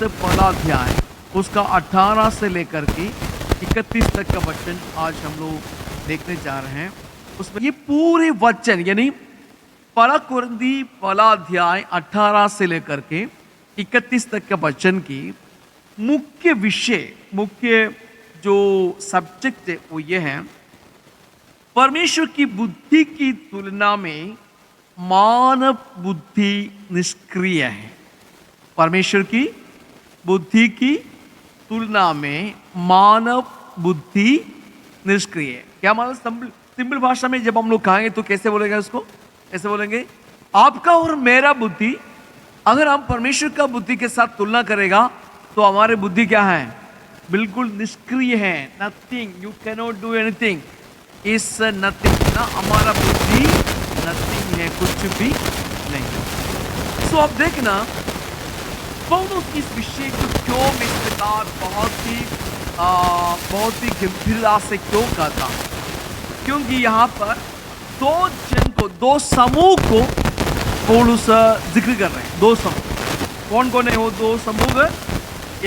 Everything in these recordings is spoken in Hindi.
पहला अध्याय उसका 18 से लेकर के 31 तक का वचन आज हम लोग देखने जा रहे हैं। उसमें ये पूरे वचन यानी पहला कुरिन्थी पहला अध्याय 18 से लेकर के 31 तक के वचन की मुख्य विषय, मुख्य जो सब्जेक्ट है वो ये है, परमेश्वर की बुद्धि की तुलना में मानव बुद्धि निष्क्रिय है। परमेश्वर की बुद्धि की तुलना में मानव बुद्धि निष्क्रिय है। क्या मतलब? सिंपल भाषा में जब हम लोग कहेंगे तो कैसे बोलेंगे उसको? कैसे बोलेंगे? आपका और मेरा बुद्धि अगर हम परमेश्वर का बुद्धि के साथ तुलना करेगा तो हमारी बुद्धि क्या है? बिल्कुल निष्क्रिय है। Nothing, you can not do anything, is nothing ना, हमारा बुद्धि नथिंग है, कुछ भी नहीं। सो अब देखना पौलुस इस विषय को क्यों इस प्रकार बहुत ही गंभीरता से क्यों कहता? क्योंकि यहाँ पर दो समूह को पौलुस जिक्र कर रहे हैं। दो समूह कौन कौन है? वो दो समूह,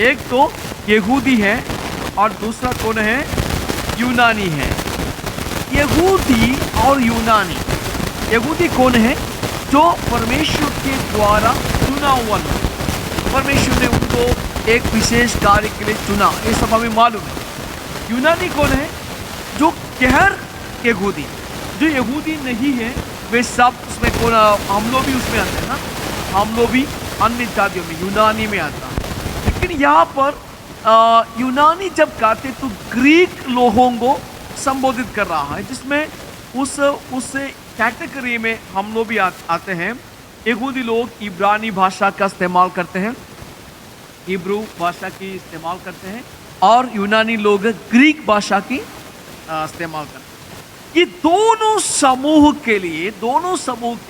एक तो यहूदी है और दूसरा कौन है? यूनानी है। यहूदी और यूनानी, यहूदी कौन है? जो परमेश्वर के द्वारा चुना हुआ लोग, परमेश्वर ने उनको एक विशेष कार्य के लिए चुना, ये सब हमें मालूम है। यूनानी कौन है? जो गैर यहूदी, जो यहूदी नहीं है, वे सब उसमें कौन? हम लोग भी उसमें आते हैं ना, हम लोग भी अन्य जातियों में यूनानी में आता है। लेकिन यहाँ पर यूनानी जब कहते तो ग्रीक लोगों को संबोधित कर रहा है, जिसमें उस कैटेगरी में हम लोग भी आते हैं। यहूदी लोग इब्रानी भाषा का इस्तेमाल करते हैं, हिब्रू भाषा की इस्तेमाल करते हैं, और यूनानी लोग ग्रीक भाषा की इस्तेमाल करते हैं। ये दोनों समूह के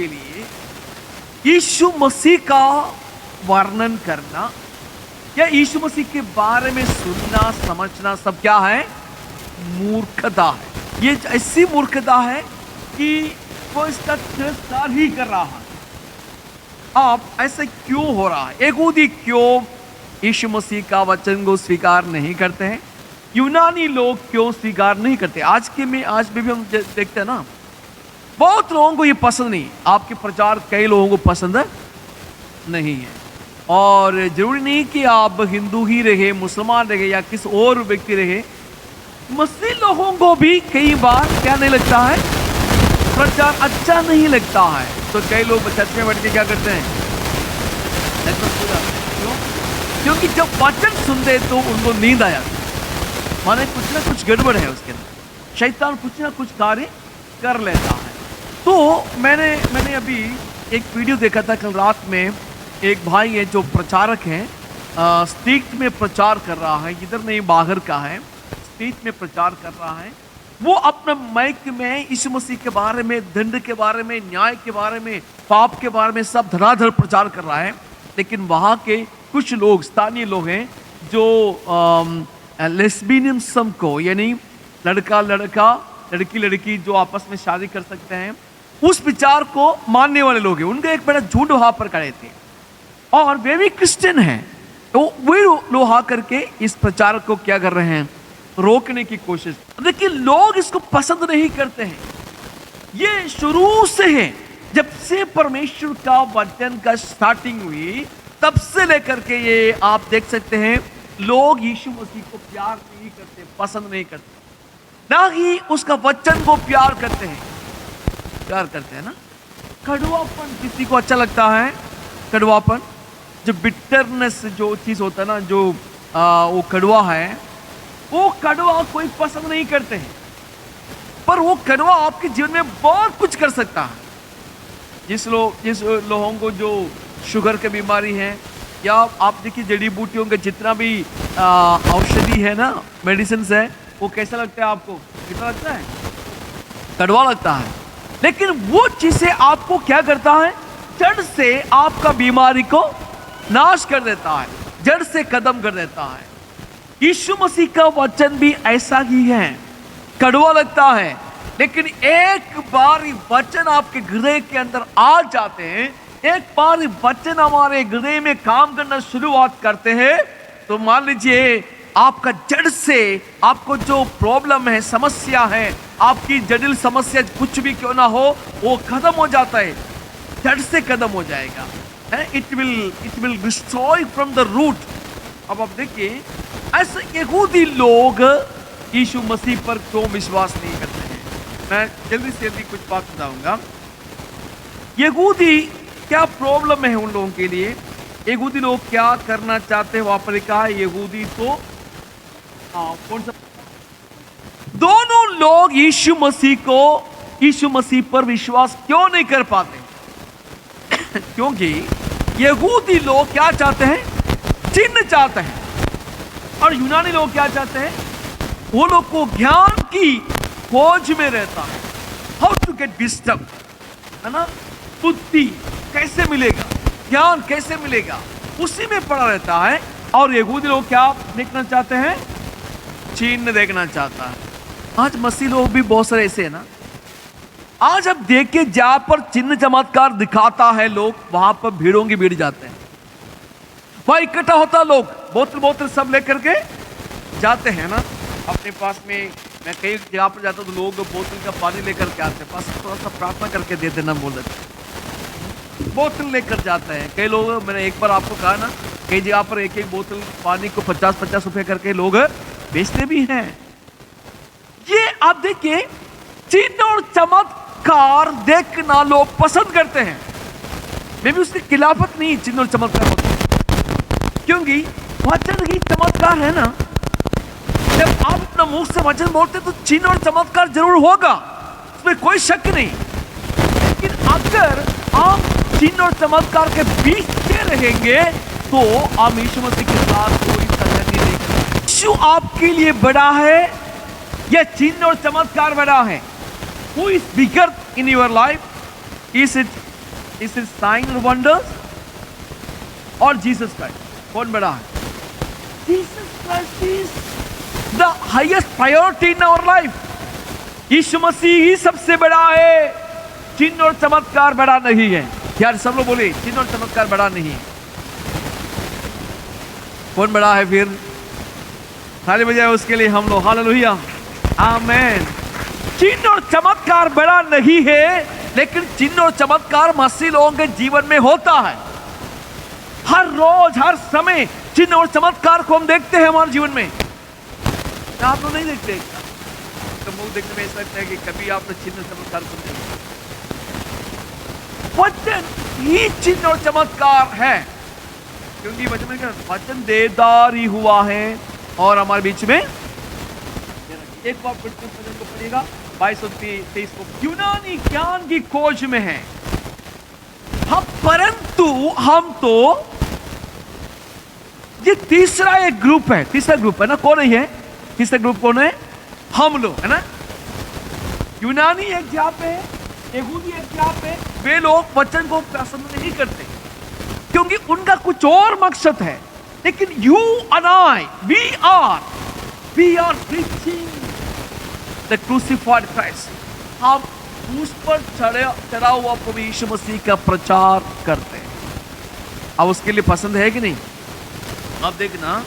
लिए यीशु मसीह का वर्णन करना या यीशु मसीह के बारे में सुनना समझना सब क्या है? मूर्खता है। ये ऐसी मूर्खता है कि वो इसका तिरस्कार ही कर रहा है। अब ऐसे क्यों हो रहा है? यहूदी क्यों यीशु मसीह का वचन को स्वीकार नहीं करते हैं? यूनानी लोग क्यों स्वीकार नहीं करते? आज भी हम देखते हैं ना, बहुत लोगों को ये पसंद नहीं। आपके प्रचार कई लोगों को पसंद नहीं है, और जरूरी नहीं कि आप हिंदू ही रहे, मुसलमान रहे या किसी और व्यक्ति रहे, मसीह लोगों को भी कई बार क्या नहीं लगता है? प्रचार अच्छा नहीं लगता है। तो कई लोग चर्च में बैठ के क्या करते हैं? क्यों? क्योंकि जब वचन सुनते तो उनको नींद आ जाती, माने कुछ ना कुछ गड़बड़ है उसके अंदर, शैतान कुछ ना कुछ कार्य कर लेता है। तो मैंने अभी एक वीडियो देखा था कल रात में। एक भाई है जो प्रचारक है, स्ट्रीट में प्रचार कर रहा है, इधर नहीं बाहर का है, स्ट्रीट में प्रचार कर रहा है। वो अपने माइक में यीशु मसीह के बारे में, दंड के बारे में, न्याय के बारे में, पाप के बारे में सब धड़ाधड़ प्रचार कर रहा है। लेकिन वहाँ के कुछ लोग, स्थानीय लोग हैं जो लेस्बियनिज्म को, यानी लड़का लड़का लड़की लड़की जो आपस में शादी कर सकते हैं, उस विचार को मानने वाले लोग हैं। उनका एक बड़ा झुंड वहाँ पर खड़े थे और वे भी क्रिश्चियन हैं। तो वे लोग आकर के इस प्रचार को क्या कर रहे हैं? रोकने की कोशिश। लेकिन लोग इसको पसंद नहीं करते हैं। ये शुरू से है, जब से परमेश्वर का वचन का स्टार्टिंग हुई तब से लेकर के ये आप देख सकते हैं, लोग यीशु मसीह को प्यार नहीं करते, पसंद नहीं करते, ना ही उसका वचन को प्यार करते हैं। प्यार करते हैं ना, कड़वापन किसी को अच्छा लगता है? कड़वापन, जो बिटरनेस जो चीज होता है ना, जो वो कड़वा है, वो कड़वा कोई पसंद नहीं करते हैं। पर वो कड़वा आपके जीवन में बहुत कुछ कर सकता है। जिस लोगों को जो शुगर की बीमारी है, या आप देखिए जड़ी बूटियों के जितना भी औषधि है ना, मेडिसिन है, वो कैसा लगता है आपको? कितना लगता है? कड़वा लगता है। लेकिन वो चीजें आपको क्या करता है? जड़ से आपका बीमारी को नाश कर देता है, जड़ से खत्म कर देता है। यीशु मसीह का वचन भी ऐसा ही है, कड़वा लगता है, लेकिन एक बार वचन आपके हृदय के अंदर आ जाते हैं एक बार वचन हमारे हृदय में काम करना शुरुआत करते हैं तो मान लीजिए आपका जड़ से आपको जो प्रॉब्लम है, समस्या है, आपकी जटिल समस्या कुछ भी क्यों ना हो, वो खत्म हो जाता है, जड़ से खत्म हो जाएगा। It will destroy from the root. अब आप देखिए ऐसे यहूदी लोग यीशु मसीह पर क्यों विश्वास नहीं करते हैं। मैं जल्दी से जल्दी कुछ बात बताऊंगा। यहूदी क्या प्रॉब्लम है उन लोगों के लिए, यहूदी लोग क्या करना चाहते हैं, वहां पर कहा यहूदी तो कौन सा, दोनों लोग यीशु मसीह पर विश्वास क्यों नहीं कर पाते क्योंकि यहूदी लोग क्या चाहते हैं, चिन्ह चाहते हैं, और यूनानी लोग क्या चाहते हैं, वो लोग को ज्ञान की खोज में रहता है। हाउ टू गेट विजडम, है ना, बुद्धि कैसे मिलेगा, ज्ञान कैसे मिलेगा, उसी में पड़ा रहता है। और यहूदी लोग क्या देखना चाहते हैं, चिन्ह देखना चाहता है। आज मसीह लोग भी बहुत सारे ऐसे हैं ना, आज अब देखिए जहां पर चिन्ह चमत्कार दिखाता है लोग, वहां पर भीड़ों की भीड़ जाते हैं, वहां इकट्ठा होता लोग, बोतल सब लेकर के जाते हैं ना अपने पास में। मैं कई जगह पर जाता हूं तो लोग बोतल का पानी लेकर के आते हैं, बस थोड़ा सा प्रार्थना करके दे देना बोल देते, बोतल लेकर जाते हैं। कई लोग, मैंने एक बार आपको कहा ना, कई जगह पर एक बोतल पानी को 50-50 रुपए करके लोग बेचते भी हैं। ये आप देखिए चिन्ह और चमत्कार देखना लोग पसंद करते हैं। मैं भी उसकी खिलाफत नहीं, चिन्ह और चमत्कार होते हैं, क्योंकि वचन ही चमत्कार है ना। जब आप अपना मुंह से वचन बोलते तो चिन्ह और चमत्कार जरूर होगा, उसमें कोई शक नहीं। लेकिन अगर आप चिन्ह और चमत्कार के बीच में रहेंगे तो आप यीशु मसीह के साथ कोई संगति नहीं करेंगे। यीशु आपके लिए बड़ा है या चिन्ह और चमत्कार बड़ा है? Who is bigger in your life? Is it sign or wonders or Jesus Christ? कौन बड़ा है? Jesus Christ is the highest priority in our life. यीशु मसीह ही सबसे बड़ा है, चिन्ह और चमत्कार बड़ा नहीं है। यार सब लोग बोले चिन्ह और चमत्कार बड़ा नहीं है। कौन बड़ा है फिर? ताली बजाए उसके लिए हम लोग, हालेलुया, आमेन। चिन्ह और चमत्कार बड़ा नहीं है, लेकिन चिन्ह और चमत्कार मसीह लोगों के जीवन में होता है। हर रोज हर समय चिन्ह और चमत्कार को हम देखते हैं हमारे जीवन में। आप लोग नहीं देखते? तो मुंह देखने में ऐसा लगता है कि कभी आपने चिन्ह और चमत्कार को देखा? वचन ही चिन्ह और चमत्कार है, क्योंकि वचन देदार ही हुआ है और हमारे बीच में। एक बार फिर वचन को पढ़िएगा 22 और 23 को। यूनानी ज्ञान की खोज में है हम, परंतु हम तो, ये तीसरा एक ग्रुप है, तीसरा ग्रुप है ना, कौन है? तीसरा ग्रुप कौन है? हम लोग, है ना। यूनानी एक जगह पे है, यहूदी एक जगह पे, वे लोग वचन को पसंद नहीं करते क्योंकि उनका कुछ और मकसद है। लेकिन you and I, we are preaching the crucified Christ. हम उस पर चढ़ा हुआ प्रभु यीशु मसीह का प्रचार करते हैं। अब उसके लिए पसंद है कि नहीं? अब देखना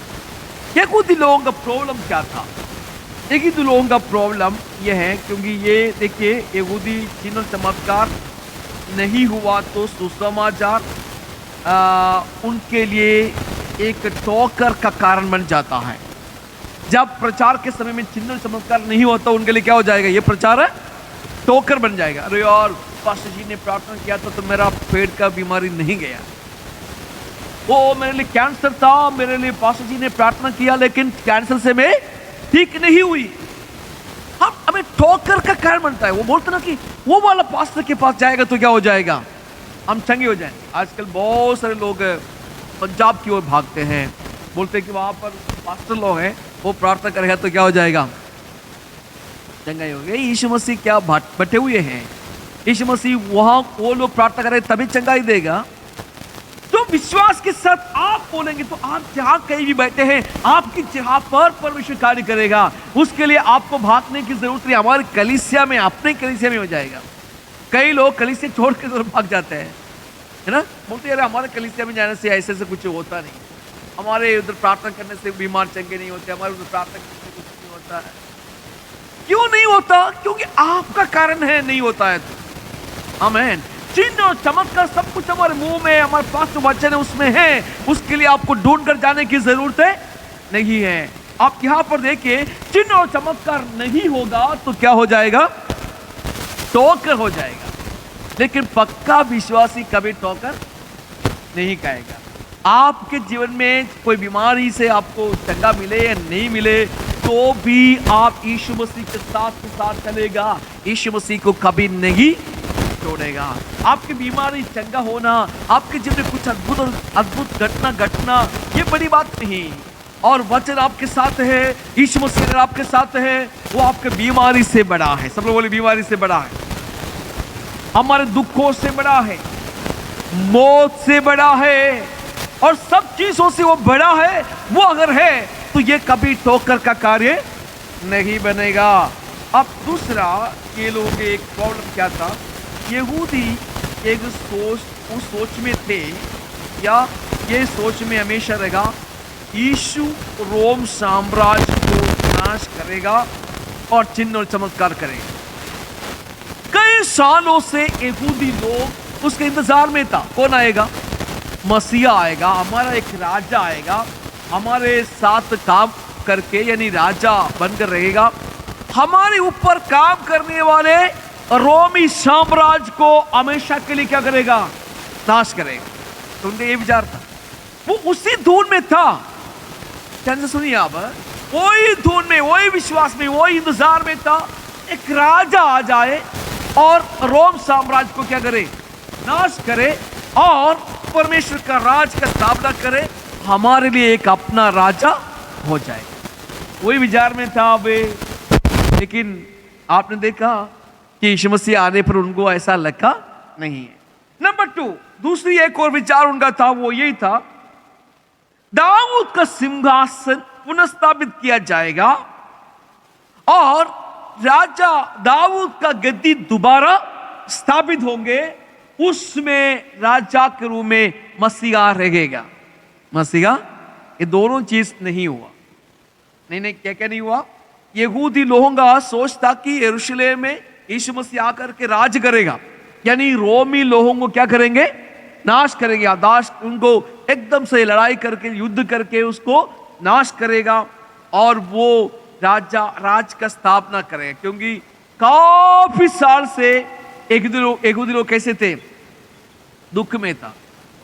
यहूदी लोगों का प्रॉब्लम क्या था। यहूदी लोगों का प्रॉब्लम यह है, क्योंकि ये देखिए यहूदी चिन्ह और चमत्कार नहीं हुआ तो सुसमाचार उनके लिए एक टोकर का कारण बन जाता है। जब प्रचार के समय में चिन्ह और चमत्कार नहीं होता, उनके लिए क्या हो जाएगा? ये प्रचार है टोकर बन जाएगा। अरे यार, पास्टर जी ने प्रार्थना किया था तो मेरा पेट का बीमारी नहीं गया, वो मेरे लिए कैंसर था, मेरे लिए पास्टर जी ने प्रार्थना किया लेकिन कैंसर से मैं ठीक नहीं हुई। हम हमें ठोकर का कारण बनता है। वो बोलते ना कि वो वाला पास्टर के पास जाएगा तो क्या हो जाएगा, हम चंगे हो जाएंगे। आजकल बहुत सारे लोग पंजाब की ओर भागते हैं, बोलते हैं कि वहां पर पास्टर लोग हैं, वो प्रार्थना करेगा तो क्या हो जाएगा, चंगा ही हो गया। यीशु मसीह क्या बटे हुए हैं, यीशु मसीह वहां वो लोग प्रार्थना करें तभी चंगा ही देगा। तो विश्वास के साथ आप बोलेंगे तो आप जहां कहीं भी बैठे हैं, आपकी जगह पर परमेश्वर कार्य करेगा। उसके लिए आपको भागने की जरूरत नहीं, हमारे कलीसिया में, अपने कलीसिया में हो जाएगा। कई लोग कलीसिया छोड़ के भाग जाते हैं, है ना, बोलते यार हमारे कलीसिया में जाने से ऐसे से कुछ होता नहीं, हमारे उधर प्रार्थना करने से बीमार चंगे नहीं होते, हमारे उधर प्रार्थना करने से कुछ नहीं होता है। क्यों नहीं होता? क्योंकि आपका कारण है नहीं होता है तो। आमीन। चिन्ह और चमत्कार सब कुछ हमारे मुंह में, हमारे पास जो वचन है उसमें है, उसके लिए आपको ढूंढ कर जाने की जरूरत है नहीं है। आप यहां पर देखिए, चिन्ह और चमत्कार नहीं होगा तो क्या हो जाएगा? ठोकर हो जाएगा। लेकिन पक्का विश्वासी कभी ठोकर नहीं खाएगा। आपके जीवन में कोई बीमारी से आपको चंगा मिले या नहीं मिले, तो भी आप यीशु मसीह के साथ चलेगा, यीशु मसीह को कभी नहीं छोड़ेगा। आपकी बीमारी चंगा होना, आपके जीवन में कुछ अद्भुत घटना ये बड़ी बात नहीं। और वचन आपके साथ है, यीशु मसीह आपके साथ है, वो आपके बीमारी से बड़ा है। सब लोग बोले बीमारी से बड़ा है, हमारे दुखों से बड़ा है, मौत से बड़ा है, और सब चीजों से वो बड़ा है। वो अगर है तो ये कभी ठोकर का कार्य नहीं बनेगा। अब दूसरा, ये लोगों के एक प्रॉब्लम क्या था? यहूदी एक उस सोच में थे, या ये सोच में हमेशा रहेगा, यीशु रोम साम्राज्य को नाश करेगा और चिन्ह और चमत्कार करेगा। कई सालों से यहूदी लोग उसके इंतजार में था, कौन आएगा? मसीहा आएगा, हमारा एक राजा आएगा, हमारे साथ काम करके, यानी राजा बनकर रहेगा, हमारे ऊपर काम करने वाले रोमी साम्राज्य को हमेशा के लिए क्या करेगा? नाश करेगा। तो उनका ये विचार था, वो उसी धुन में था। ध्यान से सुनिए आप, वही धुन में, वही विश्वास में, वही इंतजार में था, एक राजा आ जाए और रोम साम्राज्य को क्या करे? नाश करे, और परमेश्वर का राज का स्थापना करे, हमारे लिए एक अपना राजा हो जाए। वही विचार में था वे। लेकिन आपने देखा कि यीशु मसीह आने पर उनको ऐसा लगा नहीं है। नंबर 2, दूसरी एक और विचार उनका था, वो यही था, दाऊद का सिंहासन पुनर्स्थापित किया जाएगा और राजा दाऊद का गद्दी दोबारा स्थापित होंगे, उसमें राजा के रूप में मसीहा रहेगा। मसीहा, ये दोनों चीज नहीं हुआ। नहीं, क्या नहीं हुआ? यहूदी लोगों का सोच था कि यरूशलेम में यीशु मसीह आकर के राज करेगा, यानी रोमी लोगों को क्या करेंगे? नाश करेंगे। आदाश उनको एकदम से लड़ाई करके, युद्ध करके उसको नाश करेगा, और वो राज का स्थापना करेगा। क्योंकि काफी साल से यहूदी लोग कैसे थे? दुख में था,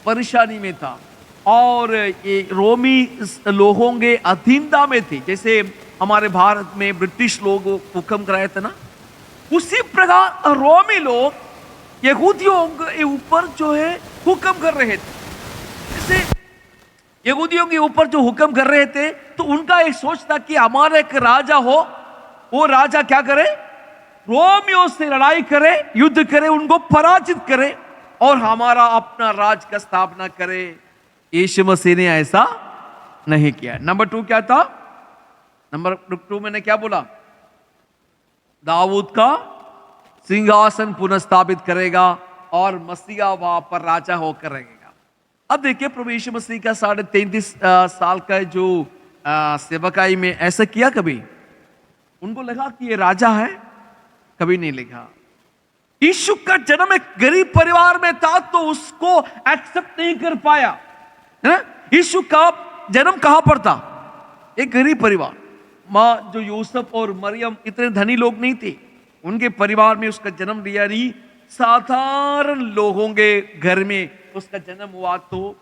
परेशानी में था, और ये रोमी लोगों के अधीनता में थे। जैसे हमारे भारत में ब्रिटिश लोग हुक्म कराए थे ना, उसी प्रकार रोमी लोग यहूदियों के ऊपर जो है हुक्म कर रहे थे। जैसे यहूदियों के ऊपर जो हुक्म कर रहे थे, तो उनका एक सोच था कि हमारा एक राजा हो, वो राजा क्या करे? रोमियों से लड़ाई करे, युद्ध करे, उनको पराजित करे, और हमारा अपना राज का स्थापना करे। यीशु मसीह ने ऐसा नहीं किया। नंबर 2 क्या था? नंबर 2 मैंने क्या बोला? दाऊद का सिंहासन पुनर्स्थापित करेगा और मसीहा वहां पर राजा होकर रहेगा। अब देखिए, प्रभु यीशु मसीह का 33.5 साल का जो सेवकाई में ऐसा किया कभी? उनको लगा कि ये राजा है? कभी नहीं लिखा। यीशु का जन्म एक गरीब परिवार में था, तो उसको एक्सेप्ट नहीं कर पाया, है ना? यीशु का जन्म कहां पर था? एक गरीब परिवार। माँ जो यूसुफ और मरियम इतने धनी लोग नहीं थे, उनके परिवार में उसका जन्म लिया नहीं, साधारण लोगों के घर में उसका जन्म हुआ। तो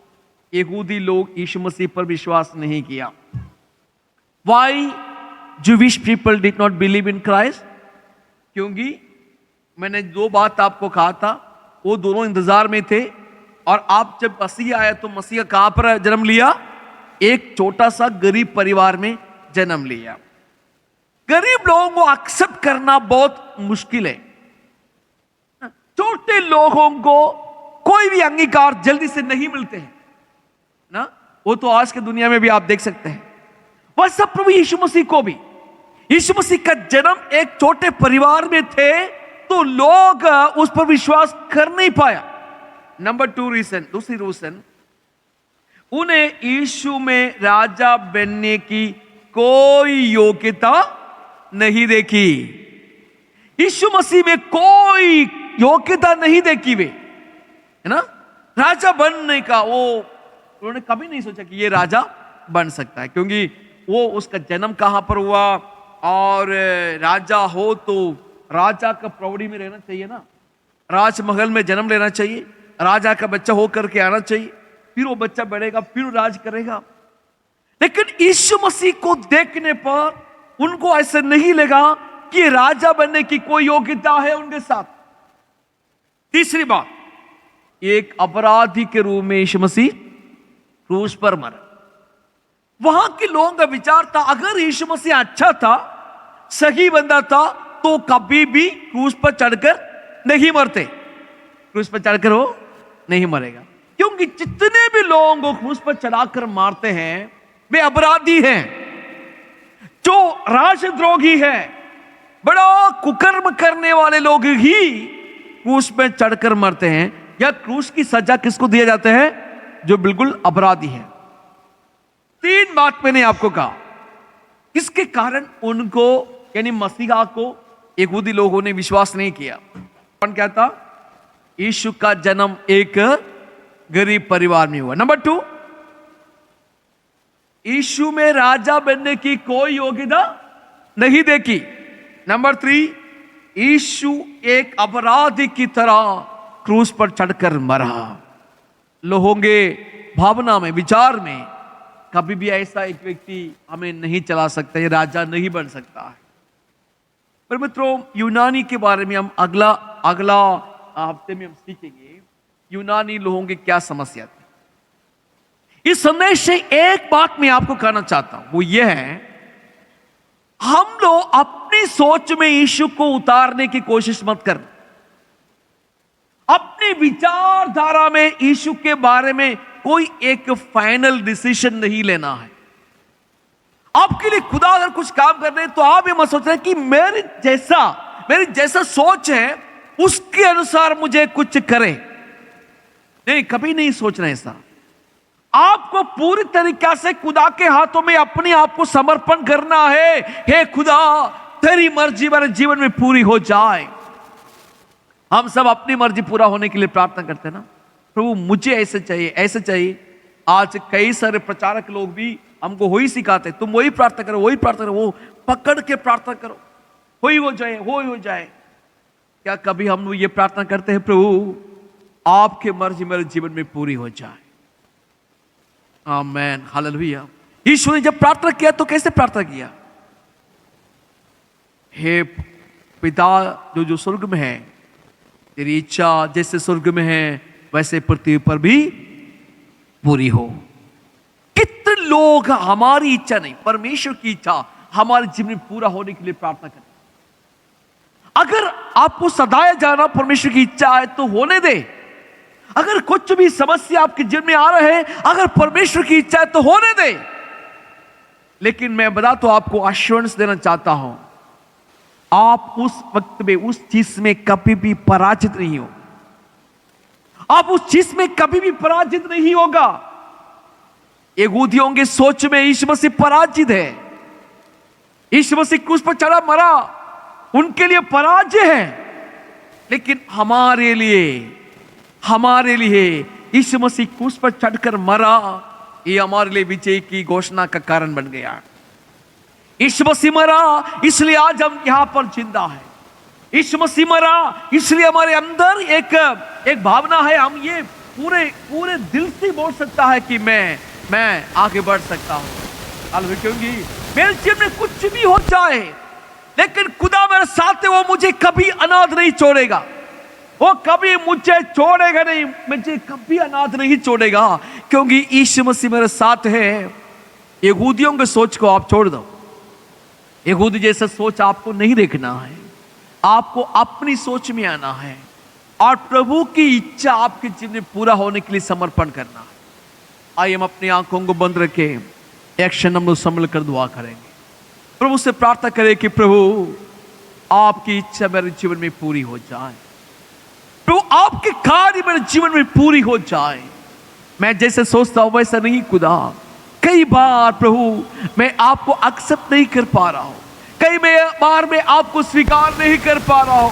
यहूदी लोग यीशु मसीह पर विश्वास नहीं किया। Why Jewish people did not believe in Christ? क्योंकि मैंने 2 बात आपको कहा था, वो दोनों इंतजार में थे। और आप जब मसीह आया तो मसीह कहां पर जन्म लिया? एक छोटा सा गरीब परिवार में जन्म लिया। गरीब लोगों को एक्सेप्ट करना बहुत मुश्किल है। छोटे लोगों को कोई भी अंगीकार जल्दी से नहीं मिलते हैं ना, वो तो आज के दुनिया में भी आप देख सकते हैं। वैसा प्रभु यीशु मसीह को भी, यीशु मसीह का जन्म एक छोटे परिवार में थे, तो लोग उस पर विश्वास कर नहीं पाया। नंबर 2 रीजन, दूसरी रीजन, उन्हें यीशु में राजा बनने की कोई योग्यता नहीं देखी। यीशु मसीह में कोई योग्यता नहीं देखी वे, है ना, राजा बनने का। वो उन्होंने कभी नहीं सोचा कि ये राजा बन सकता है, क्योंकि वो उसका जन्म कहां पर हुआ, और राजा हो तो राजा का प्रौढ़ी में रहना चाहिए ना, राजमहल में जन्म लेना चाहिए, राजा का बच्चा होकर के आना चाहिए, फिर वो बच्चा बढ़ेगा, फिर वो राज करेगा। लेकिन यीशु मसीह को देखने पर उनको ऐसा नहीं लगा कि राजा बनने की कोई योग्यता है उनके साथ। तीसरी बात, एक अपराधी के रूप में यीशु मसीह क्रूस पर मरा। वहां के लोगों का विचार था, अगर यीशु मसीह अच्छा था, सही बंदा था, तो कभी भी क्रूस पर चढ़कर नहीं मरते। क्रूस पर चढ़कर वो नहीं मरेगा, क्योंकि जितने भी लोगों को क्रूस पर चढ़ाकर मारते हैं वे अपराधी हैं, जो राजद्रोही है, बड़ा कुकर्म करने वाले लोग ही क्रूस पर चढ़कर मरते हैं। या क्रूस की सजा किसको दिए जाते हैं? जो बिल्कुल अपराधी है। 3 बात मैंने आपको कहा, किसके कारण उनको, यानी मसीहा को यहूदी लोगों ने विश्वास नहीं किया। कौन क्या था? यीशु का जन्म एक गरीब परिवार में हुआ। नंबर 2, यीशु में राजा बनने की कोई योग्यता नहीं देखी। नंबर 3, यीशु एक अपराधी की तरह क्रूस पर चढ़कर मरा। लोगों के भावना में, विचार में कभी भी ऐसा एक व्यक्ति हमें नहीं चला सकता, ये राजा नहीं बन सकता है। पर मित्रों, यूनानी के बारे में हम अगला हफ्ते में हम सीखेंगे यूनानी लोगों की क्या समस्या थी। इस संदेश से एक बात मैं आपको कहना चाहता हूं, वो ये है, हम लोग अपनी सोच में यीशु को उतारने की कोशिश मत करना। अपनी विचारधारा में यीशु के बारे में कोई एक फाइनल डिसीजन नहीं लेना है। आपके लिए खुदा अगर कुछ काम कर रहे हैं तो आप ये मत सोच रहे कि मेरी जैसा सोच है उसके अनुसार मुझे कुछ करे। नहीं, कभी नहीं सोचना ऐसा। आपको पूरी तरीके से खुदा के हाथों में अपने आप को समर्पण करना है। हे खुदा, तेरी मर्जी मेरे जीवन में पूरी हो जाए। हम सब अपनी मर्जी पूरा होने के लिए प्रार्थना करते हैं ना, प्रभु मुझे ऐसे चाहिए, ऐसे चाहिए। आज कई सारे प्रचारक लोग भी हमको वही सिखाते, तुम वही प्रार्थना करो, वही प्रार्थना करो, वो पकड़ के प्रार्थना करो, वही हो जाए, वही हो जाए। क्या कभी हम ये प्रार्थना करते हैं, प्रभु आपकी मर्जी मेरे जीवन में पूरी हो जाए? आमीन, हालेलुया। यीशु ने जब प्रार्थना किया तो कैसे प्रार्थना किया? हे पिता जो स्वर्ग में है, तेरी इच्छा जैसे स्वर्ग में है वैसे पृथ्वी पर भी पूरी हो। कितने लोग हमारी इच्छा नहीं, परमेश्वर की इच्छा हमारे जीवन में पूरा होने के लिए प्रार्थना करें। अगर आपको सदाया जाना परमेश्वर की इच्छा है तो होने दे। अगर कुछ भी समस्या आपके जीवन में आ रहे हैं, अगर परमेश्वर की इच्छा है तो होने दे। लेकिन मैं बता तो आपको आश्वासन देना चाहता हूं, आप उस वक्त में उस चीज में कभी भी पराजित नहीं हो। आप उस चीज में कभी भी पराजित नहीं होगा। यहूदियों की सोच में यीशु मसीह पराजित है। यीशु मसीह क्रूस पर चढ़ा मरा, उनके लिए पराजय है। लेकिन हमारे लिए यीशु मसीह क्रूस पर चढ़कर मरा, ये हमारे लिए विजय की घोषणा का कारण बन गया। यीशु मसीह मरा, इसलिए आज हम यहां पर जिंदा है। यीशु मसीह मरा, इसलिए हमारे अंदर एक भावना है, हम ये पूरे दिल से बोल सकता है कि मैं आगे बढ़ सकता हूं। क्योंकि मेरे जीवन में कुछ भी हो जाए, लेकिन खुदा मेरे साथ है, वो मुझे कभी अनाथ नहीं छोड़ेगा। वो कभी मुझे छोड़ेगा नहीं, मुझे कभी अनाथ नहीं छोड़ेगा, क्योंकि यीशु मसीह मेरे साथ है। यहूदियों के सोच को आप छोड़ दो। यहूदी जैसा सोच आपको नहीं देखना है, आपको अपनी सोच में आना है और प्रभु की इच्छा आपके जीवन में पूरा होने के लिए समर्पण करना है। आइए हम अपनी आंखों को बंद रखें, एक क्षण हम लोग संभल कर दुआ करेंगे। प्रभु से प्रार्थना करें कि प्रभु आपकी इच्छा मेरे जीवन में पूरी हो जाए। प्रभु आपके कार्य मेरे जीवन में पूरी हो जाए। मैं जैसे सोचता हूं वैसा नहीं खुदा। कई बार प्रभु मैं आपको एक्सेप्ट नहीं कर पा रहा हूं, कई बार मैं आपको स्वीकार नहीं कर पा रहा हूं,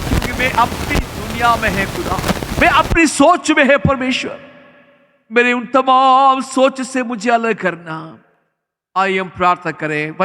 क्योंकि मैं अपनी दुनिया में है खुदा, मैं अपनी सोच में है परमेश्वर। मेरे उन तमाम सोच से मुझे अलग करना। आइए हम प्रार्थना करें।